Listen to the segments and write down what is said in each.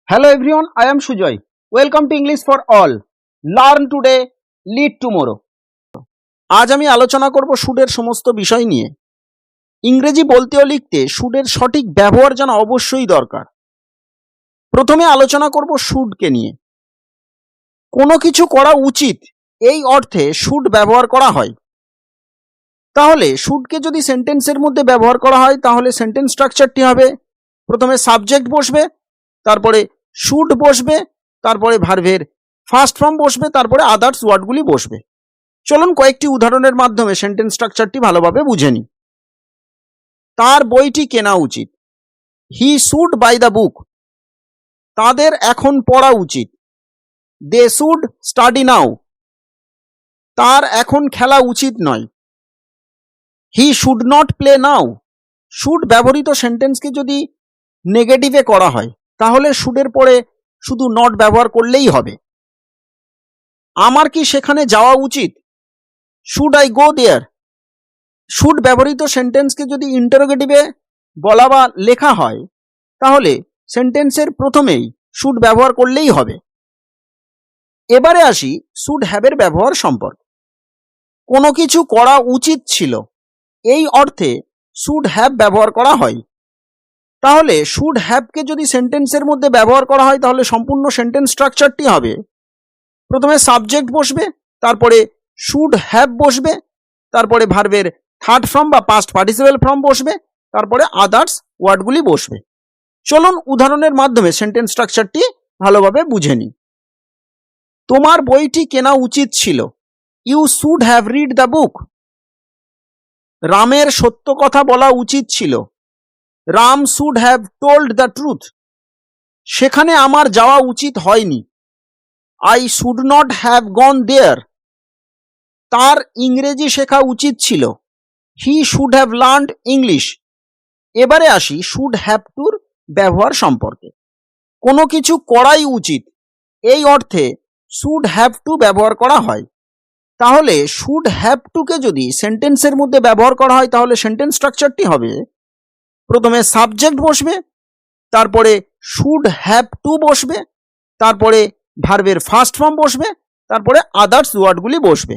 Hello everyone, I am Sujoy. Welcome to English for all. Learn today, lead tomorrow. আজ আমি আলোচনা করব শুডের সমস্ত বিষয় নিয়ে। ইংরেজি বলতে ও লিখতে শুডের সঠিক ব্যবহার জানা অবশ্যই দরকার। প্রথমে আলোচনা করব শুডকে নিয়ে। কোনো কিছু করা উচিত এই অর্থে শুড ব্যবহার করা হয়। তাহলে শুডকে যদি সেন্টেন্সের মধ্যে ব্যবহার করা হয় তাহলে সেন্টেন্স স্ট্রাকচারটি হবে প্রথমে সাবজেক্ট বসবে, তারপরে শুড বসবে, তারপরে ভার্বের ফার্স্ট ফর্ম বসবে, তারপরে আদার্স ওয়ার্ডগুলি বসবে। চলুন কয়েকটি উদাহরণের মাধ্যমে সেন্টেন্স স্ট্রাকচারটি ভালোভাবে বুঝে নিই। তার বইটি কেনা উচিত। He should buy the book. তাদের এখন পড়া উচিত। They should study now. তার এখন খেলা উচিত নয়। He should not play now. Should ব্যবহৃত সেন্টেন্সকে যদি নেগেটিভে করা হয় তাহলে শুডের পরে শুধু নট ব্যবহার করলেই হবে। আমার কি সেখানে যাওয়া উচিত? Should I go there. Should ব্যবহৃত সেন্টেন্সকে যদি ইন্টারোগেটিভে বলা বা লেখা হয় তাহলে সেন্টেন্সের প্রথমেই শুড ব্যবহার করলেই হবে। এবারে আসি শুড হ্যাভের ব্যবহার সম্পর্কে। কোনো কিছু করা উচিত ছিল এই অর্থে শুড হ্যাভ ব্যবহার করা হয়। তাহলে শুড হ্যাভকে যদি সেন্টেন্সের মধ্যে ব্যবহার করা হয় তাহলে সম্পূর্ণ সেন্টেন্স স্ট্রাকচারটি হবে প্রথমে সাবজেক্ট বসবে, তারপরে শুড হ্যাভ বসবে, তারপরে ভার্বের থার্ড ফর্ম বা পাস্ট পার্টিসিপেল ফর্ম বসবে, তারপরে আদার্স ওয়ার্ডগুলি বসবে। চলুন উদাহরণের মাধ্যমে সেন্টেন্স স্ট্রাকচারটি ভালোভাবে বুঝে নিই। তোমার বইটি কেনা উচিত ছিল। You should have read the book. রামের সত্য কথা বলা উচিত ছিল। Ram should have told the truth. সেখানে আমার যাওয়া উচিত হয়নি। I should not have gone there. তার ইংরেজি শেখা উচিত ছিল। He should have learned English. এবারে আসি শুড হ্যাভ টুর ব্যবহার সম্পর্কে। কোনো কিছু করাই উচিত এই অর্থে শুড হ্যাভ টু ব্যবহার করা হয়। তাহলে শুড হ্যাভ টুকে যদি সেন্টেন্সের মধ্যে ব্যবহার করা হয় তাহলে সেন্টেন্স স্ট্রাকচারটি হবে প্রথমে সাবজেক্ট বসবে, তারপরে শুড হ্যাভ টু বসবে, তারপরে ভার্বের ফার্স্ট ফর্ম বসবে, তারপরে আদার্স ওয়ার্ডগুলি বসবে।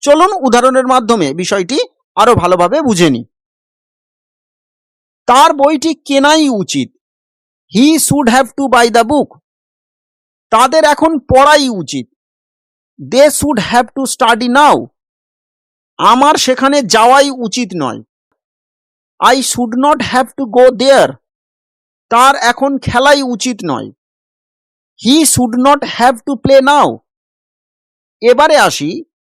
চলুন উদাহরণের মাধ্যমে বিষয়টি আরো ভালোভাবে বুঝে নিই। তার বইটি কেনাই উচিত। He should have to buy the book. তাদের এখন পড়াই উচিত। They should have to study now. আমার সেখানে যাওয়াই উচিত নয়। I should not have to go there. তার এখন খেলাই উচিত নয়। He should not have to play now. এবারে আসি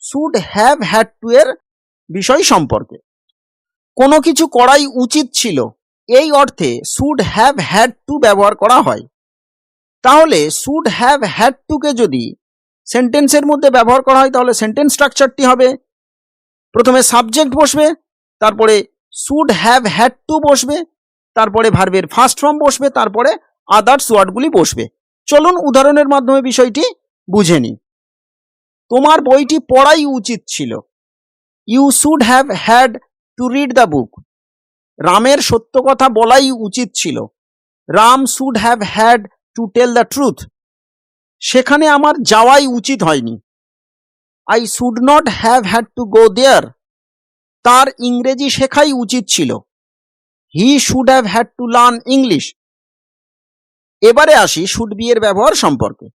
শুড হ্যাভ হ্যাড টু এর বিষয় সম্পর্কে। কোনো কিছু করাই উচিত ছিল এই অর্থে শুড হ্যাভ হ্যাড টু ব্যবহার করা হয়। তাহলে শুড হ্যাভ হ্যাড টুকে যদি সেন্টেন্সের মধ্যে ব্যবহার করা হয় তাহলে সেন্টেন্স স্ট্রাকচারটি হবে প্রথমে সাবজেক্ট বসবে, তারপরে শুড হ্যাভ হ্যাড টু বসবে, তারপরে ভার্বের ফার্স্ট ফর্ম বসবে, তারপরে আদার্স ওয়ার্ডগুলি বসবে। চলুন উদাহরণের মাধ্যমে বিষয়টি বুঝে নিই। তোমার বইটি পড়াই উচিত ছিল। You should have had to read the book. রামের সত্য কথা বলাই উচিত ছিল। Ram should have had to tell the truth. সেখানে আমার যাওয়াই উচিত হয়নি। I should not have had to go there. তার ইংরেজি শেখাই উচিত ছিল। He should have had to learn English. এবারে আসি শুড বি এর ব্যবহার সম্পর্কে।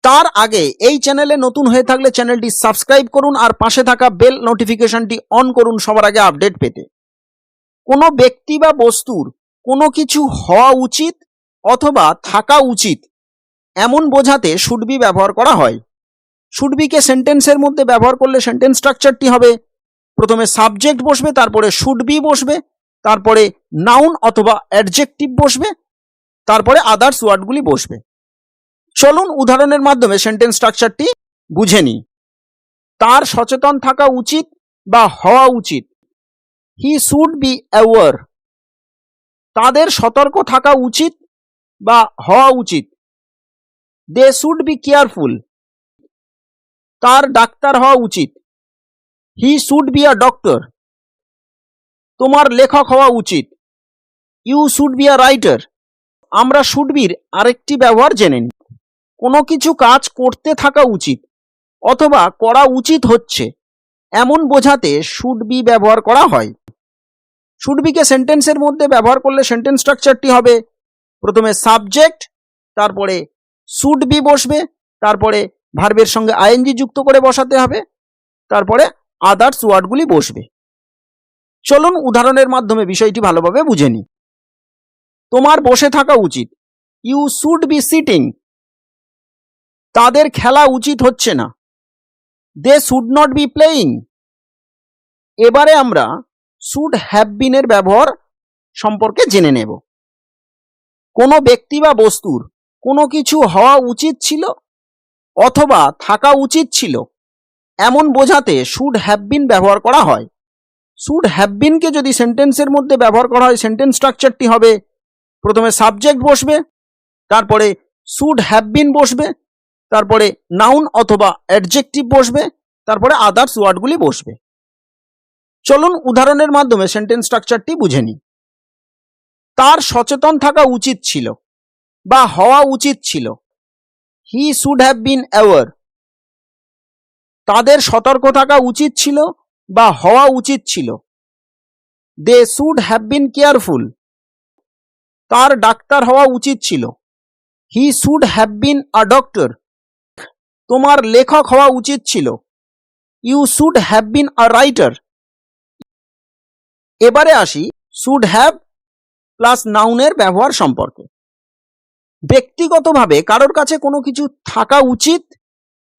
তার আগে এই চ্যানেলে নতুন হয়ে থাকলে চ্যানেলটি সাবস্ক্রাইব করুন আর পাশে থাকা বেল নোটিফিকেশনটি অন করুন সবার আগে আপডেট পেতে। কোনো ব্যক্তি বা বস্তুর কোনো কিছু হওয়া উচিত অথবা থাকা উচিত এমন বোঝাতে শুড বি ব্যবহার করা হয়। শুড বিকে সেন্টেন্সের মধ্যে ব্যবহার করলে সেন্টেন্স স্ট্রাকচারটি হবে প্রথমে সাবজেক্ট বসবে, তারপরে শুড বি বসবে, তারপরে নাউন অথবা অ্যাডজেক্টিভ বসবে, তারপরে আদার্স ওয়ার্ডগুলি বসবে। চলুন উদাহরণের মাধ্যমে সেন্টেন্স স্ট্রাকচারটি বুঝে নিই। তার সচেতন থাকা উচিত বা হওয়া উচিত। He should be aware. তাদের সতর্ক থাকা উচিত বা হওয়া উচিত। They should be careful. তার ডাক্তার হওয়া উচিত। He should be a doctor. তোমার লেখক হওয়া উচিত। You should be a writer. আমরা শুড বির আরেকটি ব্যবহার জেনে নিই। কোনো কিছু কাজ করতে থাকা উচিত অথবা করা উচিত হচ্ছে এমন বোঝাতে শুড বি ব্যবহার করা হয়। শুড বিকে সেন্টেন্সের মধ্যে ব্যবহার করলে সেন্টেন্স স্ট্রাকচারটি হবে প্রথমে সাবজেক্ট, তারপরে শুড বি বসবে, তারপরে ভার্বের সঙ্গে আইএনজি যুক্ত করে বসাতে হবে, তারপরে আদার্স ওয়ার্ডগুলি বসবে। চলুন উদাহরণের মাধ্যমে বিষয়টি ভালোভাবে বুঝে নিই। তোমার বসে থাকা উচিত, ইউ শুড বি সিটিং। তাদের খেলা উচিত হচ্ছে না, they should not be playing. এবারে আমরা শুড হ্যাভ বিনের ব্যবহার সম্পর্কে জেনে নেব। কোনো ব্যক্তি বা বস্তুর কোনো কিছু হওয়া উচিত ছিল অথবা থাকা উচিত ছিল এমন বোঝাতে শুড হ্যাভ বিন ব্যবহার করা হয়। শুড হ্যাভ বিনকে যদি সেন্টেন্সের মধ্যে ব্যবহার করা হয় সেন্টেন্স স্ট্রাকচারটি হবে প্রথমে সাবজেক্ট বসবে, তারপরে শুড হ্যাভ বিন বসবে, তারপরে নাউন অথবা অ্যাডজেক্টিভ বসবে, তারপরে আদার্স ওয়ার্ডগুলি বসবে। চলুন উদাহরণের মাধ্যমে সেন্টেন্স স্ট্রাকচারটি বুঝে নিই। তার সচেতন থাকা উচিত ছিল বা হওয়া উচিত ছিল, he should have been aware. তাদের সতর্ক থাকা উচিত ছিল বা হওয়া উচিত ছিল, they should have been careful. তার ডাক্তার হওয়া উচিত ছিল, he should have been a doctor. তোমার লেখক হওয়া উচিত ছিল, you should have been a writer. এবারে আসি শুড হ্যাভ প্লাস নাউনের ব্যবহার সম্পর্কে। ব্যক্তিগতভাবে কারোর কাছে কোনো কিছু থাকা উচিত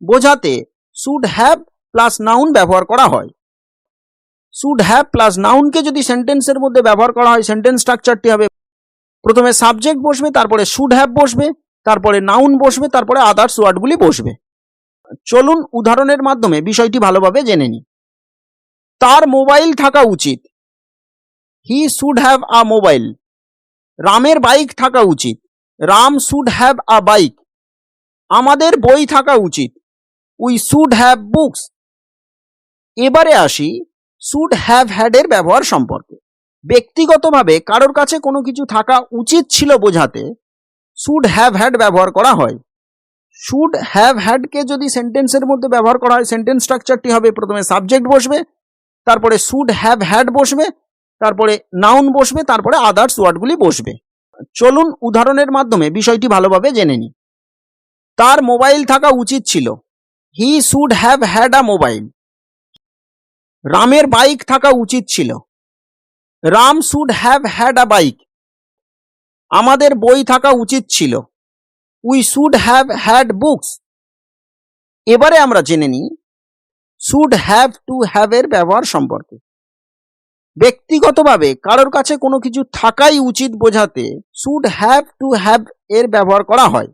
বোঝাতে শুড হ্যাভ প্লাস নাউন ব্যবহার করা হয়। শুড হ্যাভ প্লাস নাউনকে যদি সেন্টেন্সের মধ্যে ব্যবহার করা হয় সেন্টেন্স স্ট্রাকচারটি হবে প্রথমে সাবজেক্ট বসবে, তারপরে শুড হ্যাভ বসবে, তারপরে নাউন বসবে, তারপরে আদার্স ওয়ার্ডগুলি বসবে। চলুন উদাহরণের মাধ্যমে বিষয়টি ভালোভাবে জেনে নিই। তার মোবাইল থাকা উচিত, he should have a mobile. রামের বাইক থাকা উচিত, Ram should have a bike. আমাদের বই থাকা উচিত, উই শুড হ্যাভ বুকস। এবারে আসি শুড হ্যাভ হ্যাড এর ব্যবহার সম্পর্কে। ব্যক্তিগতভাবে কারোর কাছে কোনো কিছু থাকা উচিত ছিল বোঝাতে শুড হ্যাভ হ্যাড ব্যবহার করা হয়। শুড হ্যাভ হ্যাডকে যদি সেন্টেন্সের মধ্যে ব্যবহার করা হয় সেন্টেন্স স্ট্রাকচারটি হবে প্রথমে সাবজেক্ট বসবে, তারপরে শুড হ্যাভ হ্যাড বসবে, তারপরে নাউন বসবে, তারপরে আদার্স ওয়ার্ডগুলি বসবে। চলুন উদাহরণের মাধ্যমে বিষয়টি ভালোভাবে জেনে নিই। তার মোবাইল থাকা উচিত ছিল, he should have had a mobile. রামের বাইক থাকা উচিত ছিল, Ram should have had a bike. আমাদের বই থাকা উচিত ছিল, we should have had books. এবারে আমরা জেনে নিই শুড হ্যাভ টু হ্যাভ এর ব্যবহার সম্পর্কে। ব্যক্তিগতভাবে কারোর কাছে কোনো কিছু থাকাই উচিত বোঝাতে শুড হ্যাভ টু হ্যাভ এর ব্যবহার করা হয়।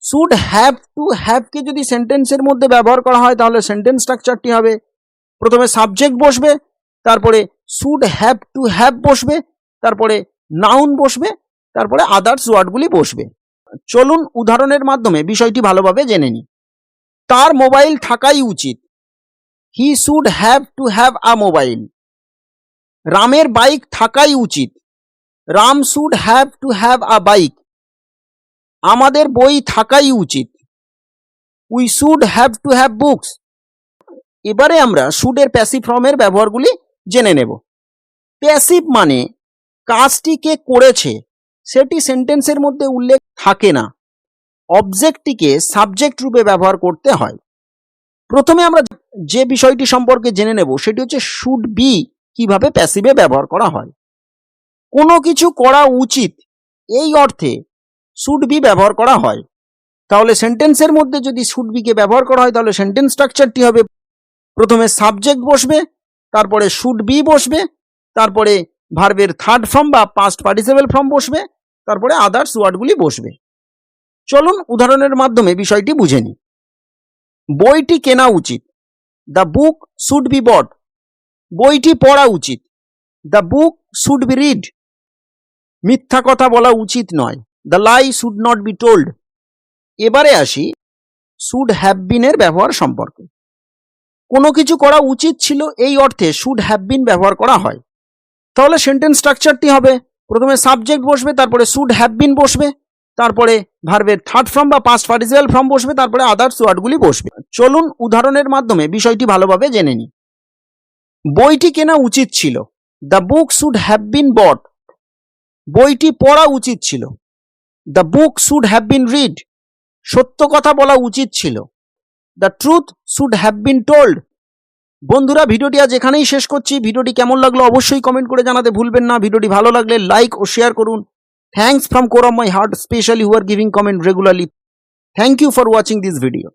শুড হ্যাভ টু হ্যাভকে যদি সেন্টেন্সের মধ্যে ব্যবহার করা হয় তাহলে সেন্টেন্স স্ট্রাকচারটি হবে প্রথমে সাবজেক্ট বসবে, তারপরে শুড হ্যাভ টু হ্যাভ বসবে, তারপরে নাউন বসবে, তারপরে আদার্স ওয়ার্ডগুলি বসবে। চলুন উদাহরণের মাধ্যমে বিষয়টি ভালোভাবে জেনে নিই। তার মোবাইল থাকাই উচিত, he should have to have a mobile. রামের বাইক থাকাই উচিত, Ram should have to have a bike. আমাদের বই থাকাই উচিত, we should have to have books. এবারে আমরা শুডের প্যাসিভ ফর্মের ব্যবহারগুলি জেনে নেব। প্যাসিভ মানে কাজটি কে করেছে সেটি সেন্টেন্সের মধ্যে উল্লেখ থাকে না, অবজেক্টটিকে সাবজেক্ট রূপে ব্যবহার করতে হয়। প্রথমে আমরা যে বিষয়টি সম্পর্কে জেনে নেব সেটি হচ্ছে শুড বি কিভাবে প্যাসিভে ব্যবহার করা হয়। কোনো কিছু করা উচিত এই অর্থে শুড বি ব্যবহার করা হয়। তাহলে সেন্টেন্সের মধ্যে যদি শুড বিকে ব্যবহার করা হয় তাহলে সেন্টেন্স স্ট্রাকচারটি হবে প্রথমে সাবজেক্ট বসবে, তারপরে শুড বি বসবে, তারপরে ভার্বের থার্ড ফর্ম বা পাস্ট পার্টিসিপেল ফর্ম বসবে, তারপরে আদার্স ওয়ার্ডগুলি বসবে। চলুন উদাহরণের মাধ্যমে বিষয়টি বুঝে নিই। বইটি কেনা উচিত, the book should be bought. বইটি পড়া উচিত, the book should be read. মিথ্যা কথা বলা উচিত নয়, the lie should not be told. এবারে আসি শুড হ্যাভ বিন এর ব্যবহার সম্পর্কে। কোনো কিছু করা উচিত ছিল এই অর্থে শুড হ্যাভ বিন ব্যবহার করা হয়। তাহলে সেন্টেন্স স্ট্রাকচারটি হবে প্রথমে সাবজেক্ট বসবে, তারপরে শুড হ্যাভ বিন বসবে, তারপরে ভার্বের থার্ড ফর্ম বা পাস্ট পার্টিসিপাল ফর্ম বসবে, তারপরে আদার্স ওয়ার্ডগুলি বসবে। চলুন উদাহরণের মাধ্যমে বিষয়টি ভালোভাবে জেনে নিই। বইটি কেনা উচিত ছিল। The book should have been bought. বইটি পড়া উচিত ছিল। The book should have been read. সত্য কথা বলা উচিত ছিল। The truth should have been told. বন্ধুরা, ভিডিওটি আজ এখানেই শেষ করছি। ভিডিওটি কেমন লাগলো অবশ্যই কমেন্ট করে জানাতে ভুলবেন না। ভিডিওটি ভালো লাগলে লাইক ও শেয়ার করুন। Thanks from core of my heart, specially who are giving comment regularly. Thank you for watching this video.